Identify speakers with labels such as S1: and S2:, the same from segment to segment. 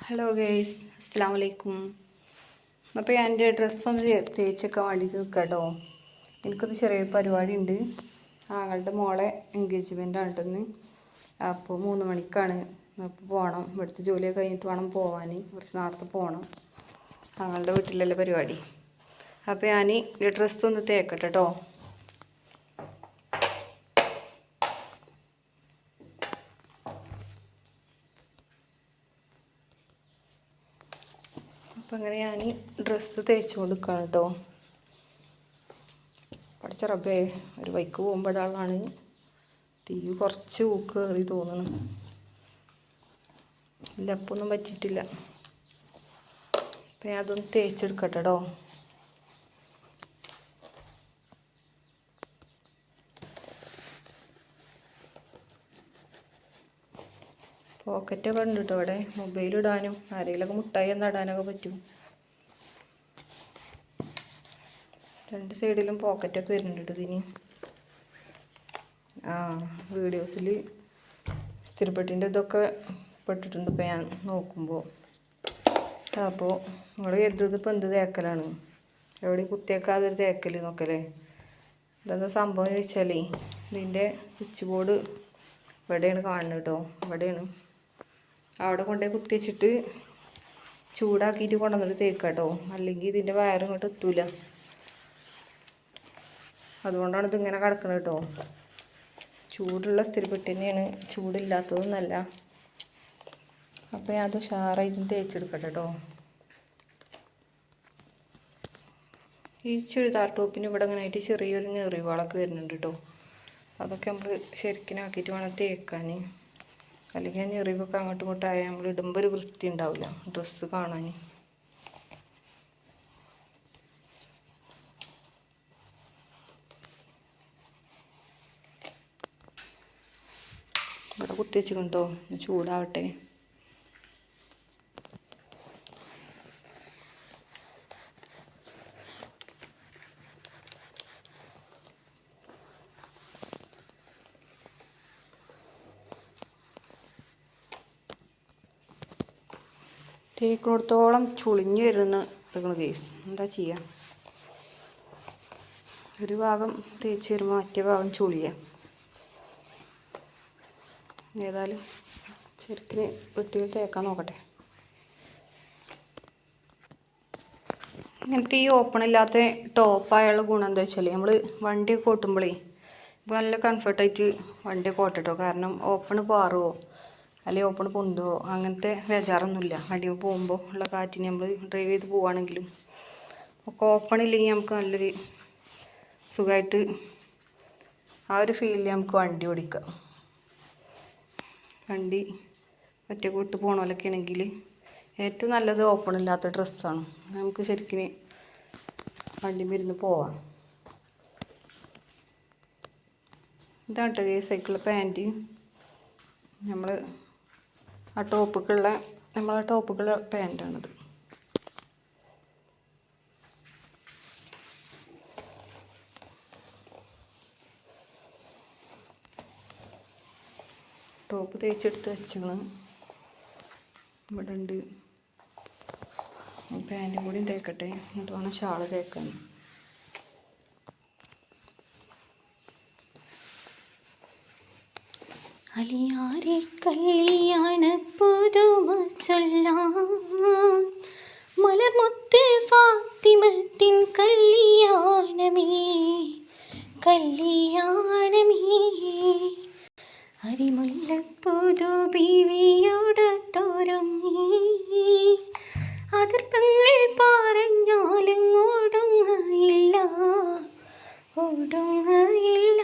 S1: Hello guys, അസ്സാം വലൈക്കും. അപ്പോൾ ഞാൻ എൻ്റെ ഡ്രസ്സൊന്ന് തേച്ചൊക്കെ വേണ്ടിയിട്ട് നിൽക്കാം കേട്ടോ. എനിക്കൊന്ന് ചെറിയൊരു പരിപാടി ഉണ്ട്. ആങ്ങളുടെ മോളെ എൻഗേജ്മെൻ്റാണ് കേട്ടൊന്ന്. അപ്പോൾ 3 മണിക്കാണ്. അപ്പോൾ പോകണം. ഇവിടുത്തെ ജോലിയൊക്കെ കഴിഞ്ഞിട്ട് വേണം പോകാൻ. കുറച്ച് നേരത്തെ പോകണം. ആങ്ങളുടെ വീട്ടിലല്ലേ പരിപാടി. അപ്പോൾ ഞാൻ ഈ ഡ്രസ്സൊന്ന് തേക്കട്ടെ കേട്ടോ. അപ്പം അങ്ങനെ ഞാൻ ഡ്രസ്സ് തേച്ച് കൊടുക്കുകയാണ് കേട്ടോ. പഠിച്ച റബ്ബേ, ഒരു ബൈക്ക് പോകുമ്പോഴാണ് തീ കുറച്ച് ഊക്ക് കയറി തോന്നുന്നു. ഇല്ല, അപ്പൊന്നും പറ്റിയിട്ടില്ല. അപ്പം ഞാൻ അതൊന്ന് തേച്ചെടുക്കട്ടെ കേട്ടോ. പോക്കറ്റൊക്കെ ഉണ്ട് കേട്ടോ ഇവിടെ. മൊബൈലിടാനും ആരെങ്കിലുമൊക്കെ മുട്ടായി നടാനൊക്കെ പറ്റും. 2 സൈഡിലും പോക്കറ്റൊക്കെ വരുന്നുണ്ട് ഇതിന്. വീഡിയോസിൽ സ്ഥിരപ്പെട്ടിൻ്റെ ഇതൊക്കെ പെട്ടിട്ടുണ്ട് ഇപ്പം ഞാൻ നോക്കുമ്പോൾ. അപ്പോൾ നിങ്ങൾ കരുതുന്നത് ഇപ്പം എന്ത് തേക്കലാണ്, എവിടെ കുത്തിയേക്കാതൊരു തേക്കൽ നോക്കല്ലേ. ഇതെന്താ സംഭവം ചോദിച്ചാലേ, ഇതിൻ്റെ സ്വിച്ച് ബോർഡ് ഇവിടെയാണ് കാണുന്നത് കേട്ടോ. ഇവിടെയാണ്. അവിടെ കൊണ്ടുപോയി കുത്തി വെച്ചിട്ട് ചൂടാക്കിയിട്ട് കൊണ്ടുവന്നിട്ട് തേക്കുക കേട്ടോ. അല്ലെങ്കിൽ ഇതിൻ്റെ വയർ ഇങ്ങോട്ട് എത്തൂല. അതുകൊണ്ടാണ് ഇതിങ്ങനെ കിടക്കുന്നത് കേട്ടോ. ചൂടുള്ള സ്ഥിരപ്പെട്ട് തന്നെയാണ്, ചൂടില്ലാത്തതൊന്നല്ല. അപ്പോൾ ഞാൻ അത് ഉഷാറായിട്ട് തേച്ചെടുക്കട്ടെ കേട്ടോ. ഈ ചുരിദാർ ടോപ്പിന് ഇവിടെ അങ്ങനെ ആയിട്ട് ചെറിയൊരു ഞെറിവാളൊക്കെ വരുന്നുണ്ട് കേട്ടോ. അതൊക്കെ നമ്മൾ ശരിക്കിനാക്കിയിട്ട് വേണം തേക്കാൻ. അല്ലെങ്കിൽ ആ ഞെറിവൊക്കെ അങ്ങോട്ടും ഇങ്ങോട്ടായാൽ നമ്മൾ ഇടുമ്പോൾ ഒരു വൃത്തി ഉണ്ടാവില്ല ഡ്രസ്സ് കാണാൻ. ഇവിടെ കുത്തി വെച്ചിട്ടുണ്ടോ, ചൂടാവട്ടെ. തേക്കിനോടത്തോളം ചുളിഞ്ഞു വരുന്ന കേസ്. എന്താ ചെയ്യുക, ഒരു ഭാഗം തേച്ച് വരുമ്പോൾ മറ്റേ ഭാഗം ചുളിയ. ഏതായാലും ശരിക്കും വൃത്തിയിൽ തേക്കാൻ നോക്കട്ടെ. ഇങ്ങനത്തെ ഈ ഓപ്പൺ ഇല്ലാത്ത ടോപ്പായുള്ള ഗുണം എന്താ വെച്ചാൽ, നമ്മൾ വണ്ടിയൊക്കെ ഓട്ടുമ്പോഴേ ഇപ്പോൾ നല്ല കംഫർട്ടായിട്ട് വണ്ടിയൊക്കെ ഓട്ടട്ടോ. കാരണം ഓപ്പൺ പാറുമോ അല്ലെങ്കിൽ ഓപ്പൺ പൊന്തുമോ അങ്ങനത്തെ ബേജാറൊന്നുമില്ല. വണ്ടി പോകുമ്പോൾ ഉള്ള കാറ്റിന് നമ്മൾ ഡ്രൈവ് ചെയ്ത് പോവുകയാണെങ്കിലും ഒക്കെ ഓപ്പൺ ഇല്ലെങ്കിൽ നമുക്ക് നല്ലൊരു സുഖമായിട്ട് ആ ഒരു ഫീലിൽ നമുക്ക് വണ്ടി ഓടിക്കാം. വണ്ടി ഒറ്റയ്ക്ക് വിട്ട് പോകണമല്ലൊക്കെ ആണെങ്കിൽ ഏറ്റവും നല്ലത് ഓപ്പൺ ഇല്ലാത്ത ഡ്രസ്സാണ്. നമുക്ക് ശരിക്കും വണ്ടി ഇരുന്ന് പോവാം. ഇതാണ് കേട്ടോ ഈ സൈക്കിളിലെ പാൻറ്റ്. നമ്മൾ ആ ടോപ്പൊക്കെയുള്ള നമ്മളെ ടോപ്പൊക്കെയുള്ള പാൻറ്റാണിത്. ടോപ്പ് തേച്ചെടുത്ത് വെച്ചാണ്. ഇവിടെ ഉണ്ട്. പാൻറ്റും കൂടി തേക്കട്ടെ, എന്നിട്ട് വേണം ഷാള് തേക്കാൻ.
S2: അലിയാരെ കല്യാണ പുതുമ ചൊല്ലാം, മലർമുത്ത് ഫാത്തിമത്തിൻ കല്യാണമേ കല്യാണമേ. അരിമുല്ലപ്പുതു ബീവിയോടൊത്തൊരുങ്ങി, അതിർപ്പങ്ങൾ പറഞ്ഞാലും ഓടുങ്ങയില്ല ഓടുങ്ങയില്ല.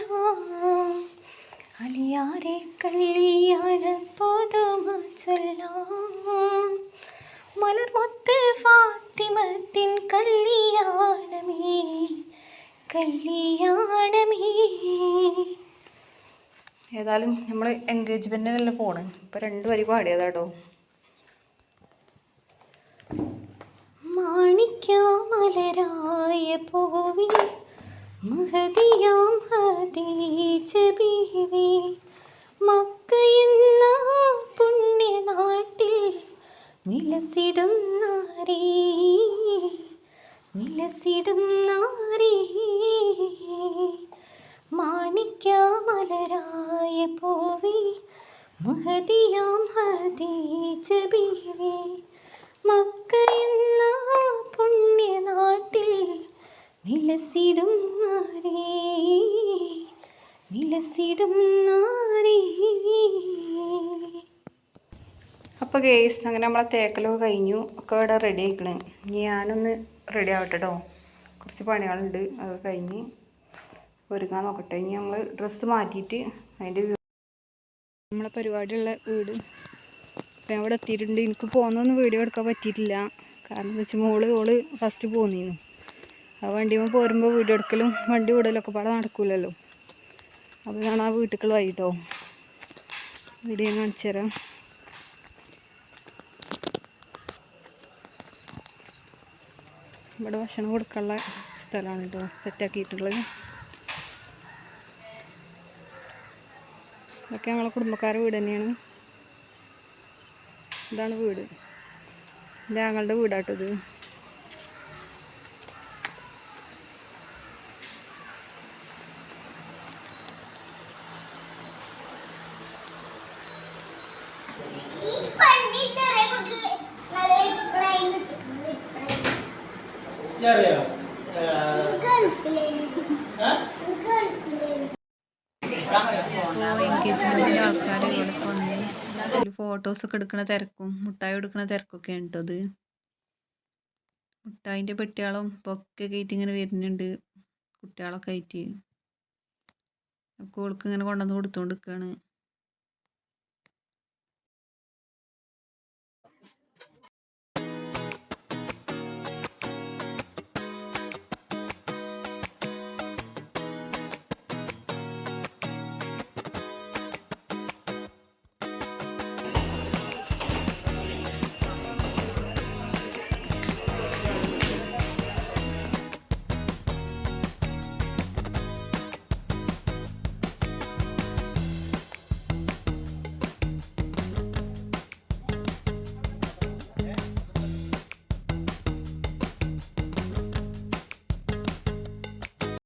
S2: അലിയാരെ കല്യാണ പുതുമ ചൊല്ലാം, മലർമുത്ത് ഫാത്തിമത്തിൻ കല്യാണമേ കല്യാണമേ.
S1: ഏതായാലും നമ്മൾ എൻഗേജ്മെൻറ്റിനല്ലേ പോണ്. ഇപ്പോൾ 2 വരി പാടിയതാട്ടോ.
S2: മാണിക്യമലരായ പൂവി മഹദിയാം ഖദീജ ബീവി, മക്കയെന്ന പുണ്യനാട്ടിൽ വിലസിടും നാരീ വിലസിടും നാരീ മാണിക്യമലരായ പൂവി മഹദിയാം ഹദീജ ബീവി മക്ക എന്ന പുണ്യനാട്ടിൽ വിലസിടും നാരീ വിലസിടും നാരീ.
S1: അപ്പോൾ ഗേസ് അങ്ങനെ നമ്മളെ തേക്കലൊക്കെ കഴിഞ്ഞു, ഒക്കെ ഇവിടെ റെഡി ആയിക്കണേ. ഇനി ഞാനൊന്ന് റെഡി ആവട്ടെ കേട്ടോ, കുറച്ച് പണികളുണ്ട്. അത് കഴിഞ്ഞ് ഒരുങ്ങാൻ നോക്കട്ടെ. ഇനി നമ്മൾ ഡ്രസ്സ് മാറ്റിയിട്ട് അതിൻ്റെ നമ്മളെ പരിപാടിയുള്ള വീട് ഇപ്പം അവിടെ എത്തിയിട്ടുണ്ട്. എനിക്ക് പോകുന്നൊന്നും വീഡിയോ എടുക്കാൻ പറ്റിയിട്ടില്ല. കാരണം എന്താ വെച്ചാൽ ഓള് ഫസ്റ്റ് പോന്നിരുന്നു. ആ വണ്ടിയിൽ പോരുമ്പോൾ വീഡിയോ എടുക്കലും വണ്ടി വിടലൊക്കെ പാടെ നടക്കില്ലല്ലോ. അപ്പോൾ ഞാൻ ആ വീട്ടിൽ വൈകിട്ടോ വീഡിയോ കാണിച്ചു തരാം. ഇവിടെ ഭക്ഷണം കൊടുക്കാനുള്ള സ്ഥലമാണ് കേട്ടോ സെറ്റാക്കിയിട്ടുള്ളത്. ഇതൊക്കെ ഞങ്ങളെ കുടുംബക്കാരുടെ വീട് തന്നെയാണ്. ഇതാണ് വീട്, എൻ്റെ ഞങ്ങളുടെ വീടാട്ടത്. എൻഗേജ്മെൻറ്റിൻ്റെ ആൾക്കാർ ഇവിടെ വന്ന് ഫോട്ടോസൊക്കെ എടുക്കുന്ന തിരക്കും മുട്ടായി എടുക്കുന്ന തിരക്കൊക്കെ ഉണ്ട് കേട്ടോ. അത് മുട്ടായിൻ്റെ പെട്ടിയാളും പൊക്കെ കയറ്റി ഇങ്ങനെ വരുന്നുണ്ട് കുട്ടികളൊക്കെ ആയിട്ട്. അപ്പോൾ ഓൾക്ക് ഇങ്ങനെ കൊണ്ടുവന്ന് കൊടുത്തുകൊണ്ട് നിൽക്കുകയാണ്.